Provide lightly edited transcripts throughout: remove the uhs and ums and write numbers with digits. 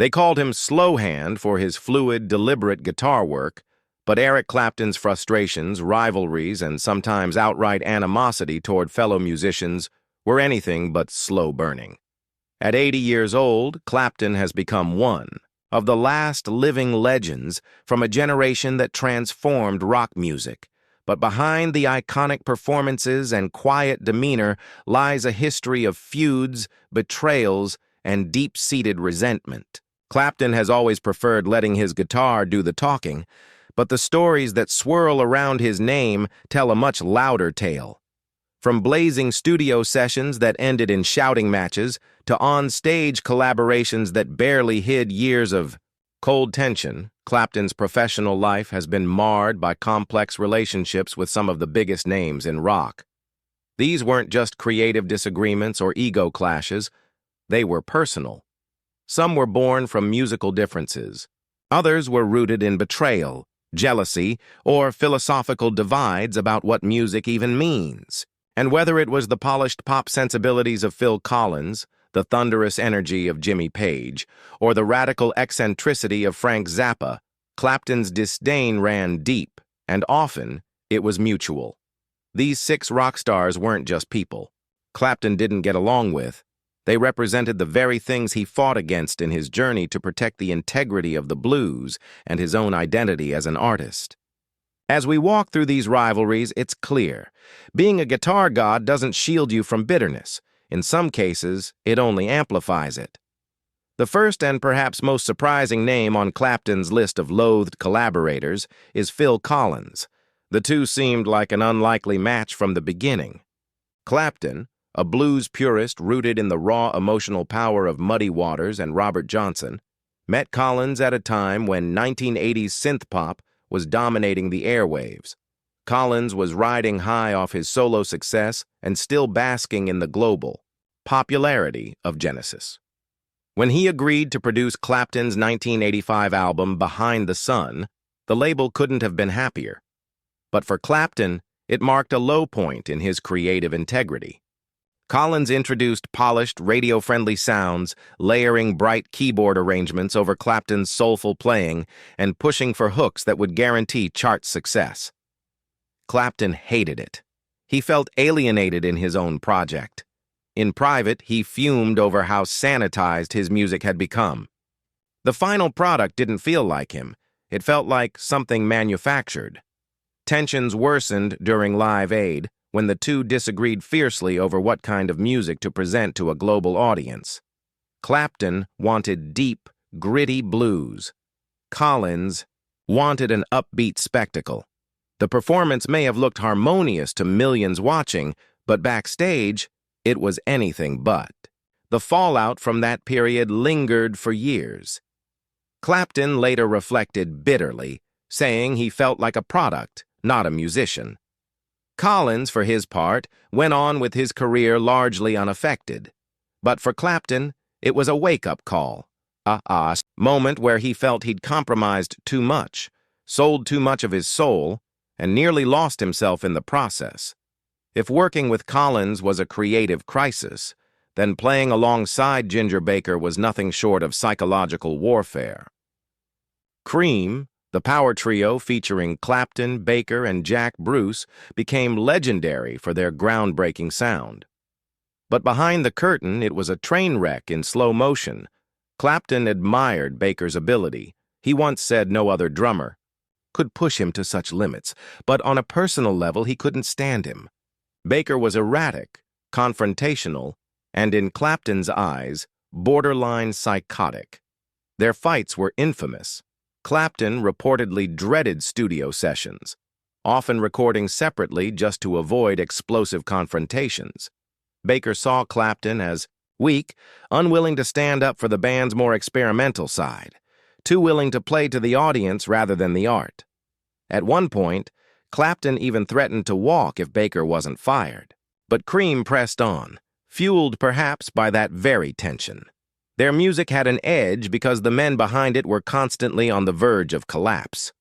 They called him Slowhand for his fluid, deliberate guitar work, but Eric Clapton's frustrations, rivalries, and sometimes outright animosity toward fellow musicians were anything but slow-burning. At 80 years old, Clapton has become one of the last living legends from a generation that transformed rock music. But behind the iconic performances and quiet demeanor lies a history of feuds, betrayals, and deep-seated resentment. Clapton has always preferred letting his guitar do the talking, but the stories that swirl around his name tell a much louder tale. From blazing studio sessions that ended in shouting matches to on-stage collaborations that barely hid years of cold tension, Clapton's professional life has been marred by complex relationships with some of the biggest names in rock. These weren't just creative disagreements or ego clashes, they were personal. Some were born from musical differences. Others were rooted in betrayal, jealousy, or philosophical divides about what music even means. And whether it was the polished pop sensibilities of Phil Collins, the thunderous energy of Jimmy Page, or the radical eccentricity of Frank Zappa, Clapton's disdain ran deep, and often it was mutual. These 6 rock stars weren't just people Clapton didn't get along with. They represented the very things he fought against in his journey to protect the integrity of the blues and his own identity as an artist. As we walk through these rivalries, it's clear. Being a guitar god doesn't shield you from bitterness. In some cases, it only amplifies it. The first and perhaps most surprising name on Clapton's list of loathed collaborators is Phil Collins. The two seemed like an unlikely match from the beginning. Clapton, a blues purist rooted in the raw emotional power of Muddy Waters and Robert Johnson, met Collins at a time when 1980s synth pop was dominating the airwaves. Collins was riding high off his solo success and still basking in the global popularity of Genesis. When he agreed to produce Clapton's 1985 album Behind the Sun, the label couldn't have been happier. But for Clapton, it marked a low point in his creative integrity. Collins introduced polished, radio-friendly sounds, layering bright keyboard arrangements over Clapton's soulful playing, and pushing for hooks that would guarantee chart success. Clapton hated it. He felt alienated in his own project. In private, he fumed over how sanitized his music had become. The final product didn't feel like him. It felt like something manufactured. Tensions worsened during Live Aid, when the two disagreed fiercely over what kind of music to present to a global audience. Clapton wanted deep, gritty blues. Collins wanted an upbeat spectacle. The performance may have looked harmonious to millions watching, but backstage, it was anything but. The fallout from that period lingered for years. Clapton later reflected bitterly, saying he felt like a product, not a musician. Collins, for his part, went on with his career largely unaffected. But for Clapton, it was a wake-up call, a moment where he felt he'd compromised too much, sold too much of his soul, and nearly lost himself in the process. If working with Collins was a creative crisis, then playing alongside Ginger Baker was nothing short of psychological warfare. Cream, the power trio featuring Clapton, Baker, and Jack Bruce, became legendary for their groundbreaking sound. But behind the curtain, it was a train wreck in slow motion. Clapton admired Baker's ability. He once said no other drummer could push him to such limits, but on a personal level, he couldn't stand him. Baker was erratic, confrontational, and in Clapton's eyes, borderline psychotic. Their fights were infamous. Clapton reportedly dreaded studio sessions, often recording separately just to avoid explosive confrontations. Baker saw Clapton as weak, unwilling to stand up for the band's more experimental side, too willing to play to the audience rather than the art. At one point, Clapton even threatened to walk if Baker wasn't fired. But Cream pressed on, fueled perhaps by that very tension. Their music had an edge because the men behind it were constantly on the verge of collapse.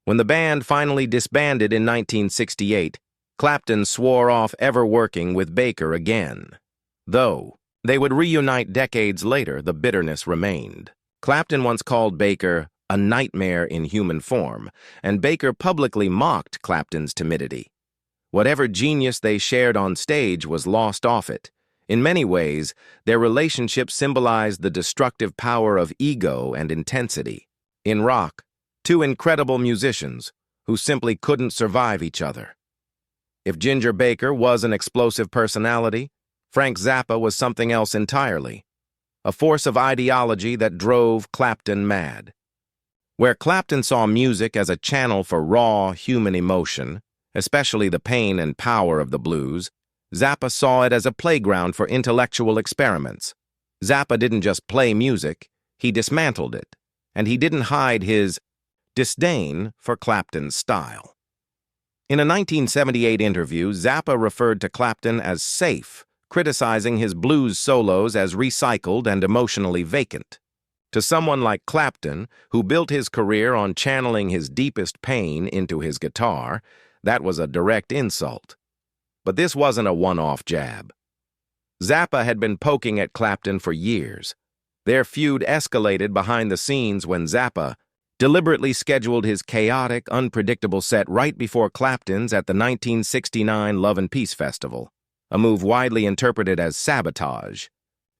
When the band finally disbanded in 1968, Clapton swore off ever working with Baker again. Though they would reunite decades later, the bitterness remained. Clapton once called Baker a nightmare in human form, and Baker publicly mocked Clapton's timidity. Whatever genius they shared on stage was lost off it. In many ways, their relationship symbolized the destructive power of ego and intensity. In rock, two incredible musicians who simply couldn't survive each other. If Ginger Baker was an explosive personality, Frank Zappa was something else entirely, a force of ideology that drove Clapton mad. Where Clapton saw music as a channel for raw, human emotion, especially the pain and power of the blues, Zappa saw it as a playground for intellectual experiments. Zappa didn't just play music, he dismantled it, and he didn't hide his disdain for Clapton's style. In a 1978 interview, Zappa referred to Clapton as safe, criticizing his blues solos as recycled and emotionally vacant. To someone like Clapton, who built his career on channeling his deepest pain into his guitar, that was a direct insult. But this wasn't a one-off jab. Zappa had been poking at Clapton for years. Their feud escalated behind the scenes when Zappa deliberately scheduled his chaotic, unpredictable set right before Clapton's at the 1969 Love and Peace Festival, a move widely interpreted as sabotage.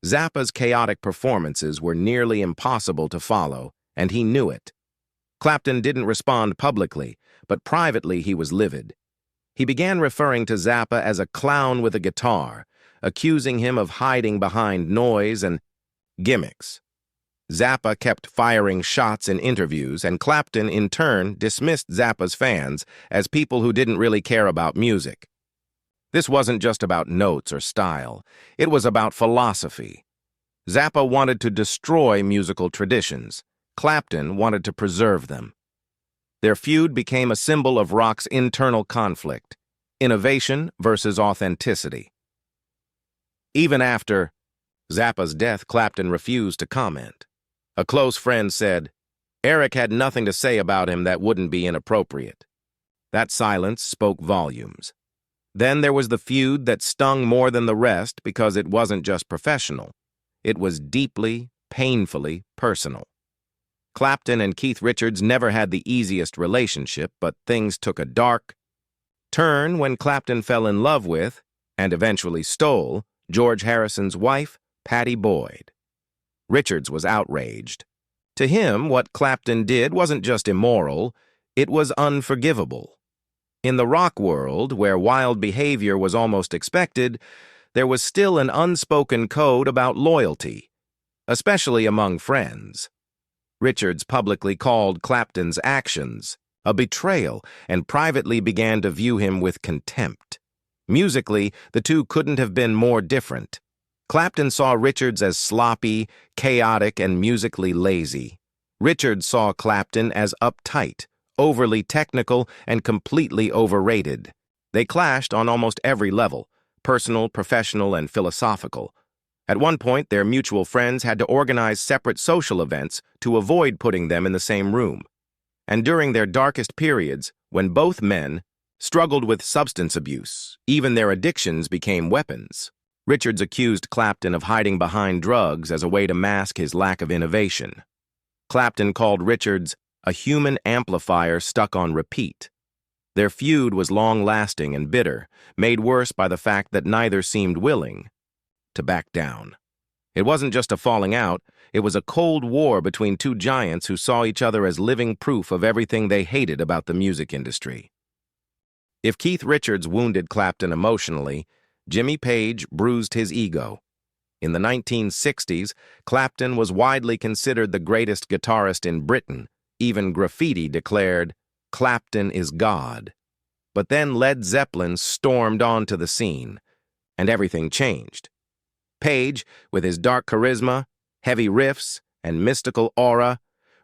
Zappa's chaotic performances were nearly impossible to follow, and he knew it. Clapton didn't respond publicly, but privately he was livid. He began referring to Zappa as a clown with a guitar, accusing him of hiding behind noise and gimmicks. Zappa kept firing shots in interviews, and Clapton, in turn, dismissed Zappa's fans as people who didn't really care about music. This wasn't just about notes or style. It was about philosophy. Zappa wanted to destroy musical traditions. Clapton wanted to preserve them. Their feud became a symbol of rock's internal conflict, innovation versus authenticity. Even after Zappa's death, Clapton refused to comment. A close friend said, "Eric had nothing to say about him that wouldn't be inappropriate." That silence spoke volumes. Then there was the feud that stung more than the rest because it wasn't just professional. It was deeply, painfully personal. Clapton and Keith Richards never had the easiest relationship, but things took a dark turn when Clapton fell in love with, and eventually stole, George Harrison's wife, Pattie Boyd. Richards was outraged. To him, what Clapton did wasn't just immoral, it was unforgivable. In the rock world, where wild behavior was almost expected, there was still an unspoken code about loyalty, especially among friends. Richards publicly called Clapton's actions a betrayal and privately began to view him with contempt. Musically, the two couldn't have been more different. Clapton saw Richards as sloppy, chaotic, and musically lazy. Richards saw Clapton as uptight, overly technical, and completely overrated. They clashed on almost every level, personal, professional, and philosophical. At one point, their mutual friends had to organize separate social events to avoid putting them in the same room. And during their darkest periods, when both men struggled with substance abuse, even their addictions became weapons. Richards accused Clapton of hiding behind drugs as a way to mask his lack of innovation. Clapton called Richards a human amplifier stuck on repeat. Their feud was long-lasting and bitter, made worse by the fact that neither seemed willing to back down. It wasn't just a falling out, it was a cold war between two giants who saw each other as living proof of everything they hated about the music industry. If Keith Richards wounded Clapton emotionally, Jimmy Page bruised his ego. In the 1960s, Clapton was widely considered the greatest guitarist in Britain. Even graffiti declared, "Clapton is God." But then Led Zeppelin stormed onto the scene, and everything changed. Page, with his dark charisma, heavy riffs, and mystical aura,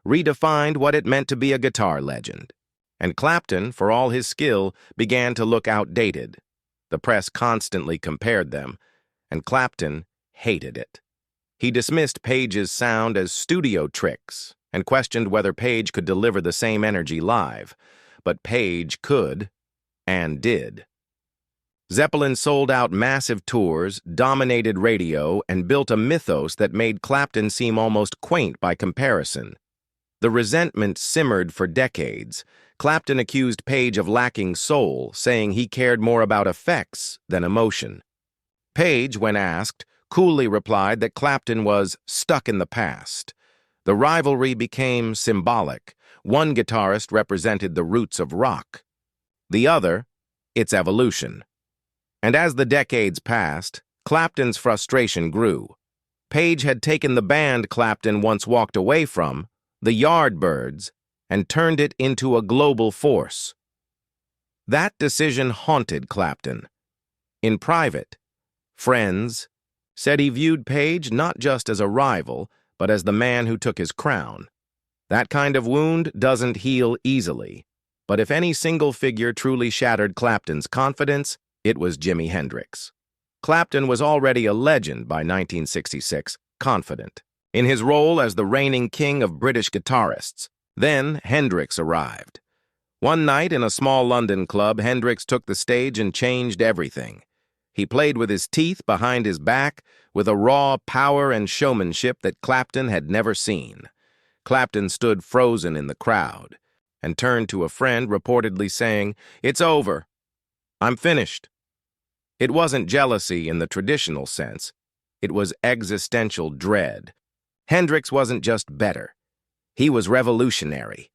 redefined what it meant to be a guitar legend. And Clapton, for all his skill, began to look outdated. The press constantly compared them, and Clapton hated it. He dismissed Page's sound as studio tricks and questioned whether Page could deliver the same energy live. But Page could, and did. Zeppelin sold out massive tours, dominated radio, and built a mythos that made Clapton seem almost quaint by comparison. The resentment simmered for decades. Clapton accused Page of lacking soul, saying he cared more about effects than emotion. Page, when asked, coolly replied that Clapton was stuck in the past. The rivalry became symbolic. One guitarist represented the roots of rock, the other, its evolution. And as the decades passed, Clapton's frustration grew. Page had taken the band Clapton once walked away from, the Yardbirds, and turned it into a global force. That decision haunted Clapton. In private, friends said he viewed Page not just as a rival, but as the man who took his crown. That kind of wound doesn't heal easily, but if any single figure truly shattered Clapton's confidence, it was Jimi Hendrix. Clapton was already a legend by 1966, confident in his role as the reigning king of British guitarists. Then Hendrix arrived. One night in a small London club, Hendrix took the stage and changed everything. He played with his teeth behind his back, with a raw power and showmanship that Clapton had never seen. Clapton stood frozen in the crowd and turned to a friend, reportedly saying, "It's over. I'm finished." It wasn't jealousy in the traditional sense. It was existential dread. Hendrix wasn't just better. He was revolutionary.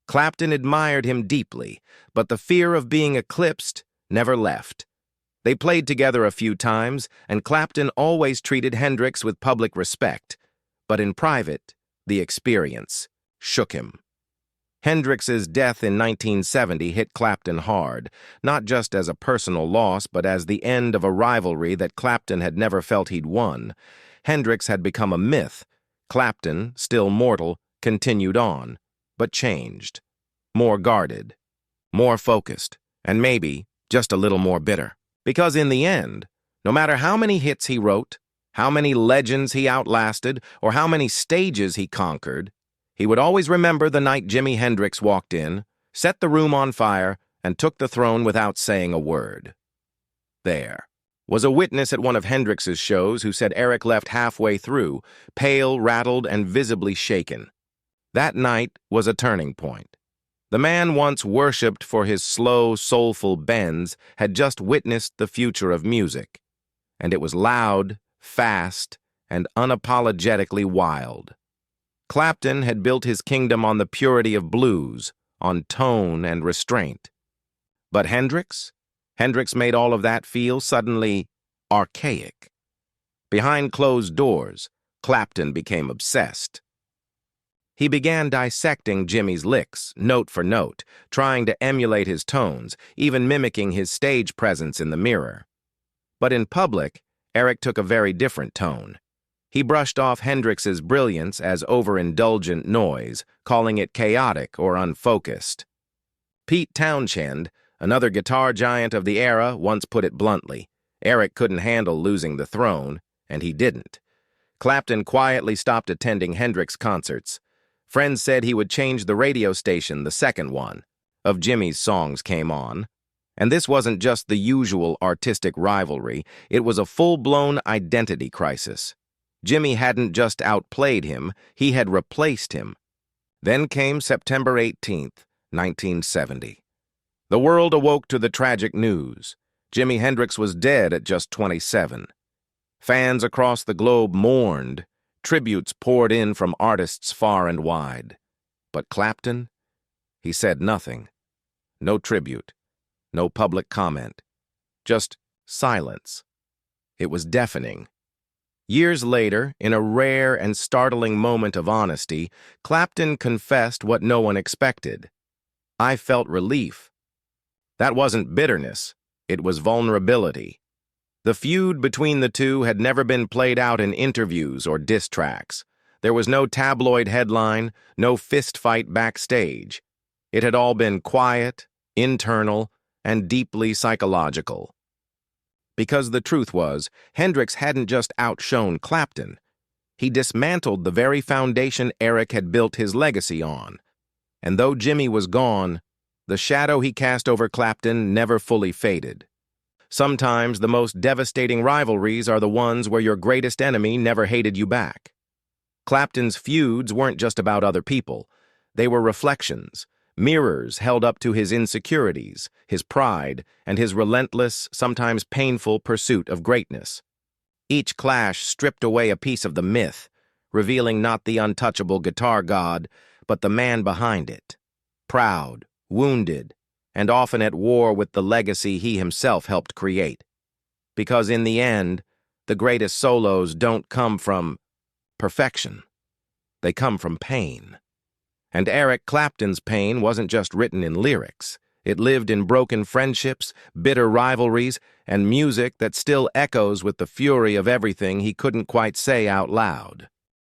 Clapton admired him deeply, but the fear of being eclipsed never left. They played together a few times, and Clapton always treated Hendrix with public respect. But in private, the experience shook him. Hendrix's death in 1970 hit Clapton hard, not just as a personal loss, but as the end of a rivalry that Clapton had never felt he'd won. Hendrix had become a myth. Clapton, still mortal, continued on, but changed. More guarded, more focused, and maybe just a little more bitter. Because in the end, no matter how many hits he wrote, how many legends he outlasted, or how many stages he conquered, he would always remember the night Jimi Hendrix walked in, set the room on fire, and took the throne without saying a word. There was a witness at one of Hendrix's shows who said Eric left halfway through, pale, rattled, and visibly shaken. That night was a turning point. The man once worshipped for his slow, soulful bends had just witnessed the future of music, and it was loud, fast, and unapologetically wild. Clapton had built his kingdom on the purity of blues, on tone and restraint. But Hendrix made all of that feel suddenly archaic. Behind closed doors, Clapton became obsessed. He began dissecting Jimi's licks, note for note, trying to emulate his tones, even mimicking his stage presence in the mirror. But in public, Eric took a very different tone. He brushed off Hendrix's brilliance as overindulgent noise, calling it chaotic or unfocused. Pete Townshend, another guitar giant of the era, once put it bluntly, Eric couldn't handle losing the throne, and he didn't. Clapton quietly stopped attending Hendrix concerts. Friends said he would change the radio station the second one of Jimi's songs came on. And this wasn't just the usual artistic rivalry, it was a full-blown identity crisis. Jimi hadn't just outplayed him, he had replaced him. Then came September 18th, 1970. The world awoke to the tragic news. Jimi Hendrix was dead at just 27. Fans across the globe mourned. Tributes poured in from artists far and wide. But Clapton? He said nothing. No tribute. No public comment. Just silence. It was deafening. Years later, in a rare and startling moment of honesty, Clapton confessed what no one expected. "I felt relief." That wasn't bitterness. It was vulnerability. The feud between the two had never been played out in interviews or diss tracks. There was no tabloid headline, no fistfight backstage. It had all been quiet, internal, and deeply psychological. Because the truth was, Hendrix hadn't just outshone Clapton. He dismantled the very foundation Eric had built his legacy on. And though Jimi was gone, the shadow he cast over Clapton never fully faded. Sometimes the most devastating rivalries are the ones where your greatest enemy never hated you back. Clapton's feuds weren't just about other people. They were reflections, mirrors held up to his insecurities, his pride, and his relentless, sometimes painful pursuit of greatness. Each clash stripped away a piece of the myth, revealing not the untouchable guitar god, but the man behind it. Proud, wounded, and often at war with the legacy he himself helped create. Because in the end, the greatest solos don't come from perfection. They come from pain. And Eric Clapton's pain wasn't just written in lyrics. It lived in broken friendships, bitter rivalries, and music that still echoes with the fury of everything he couldn't quite say out loud.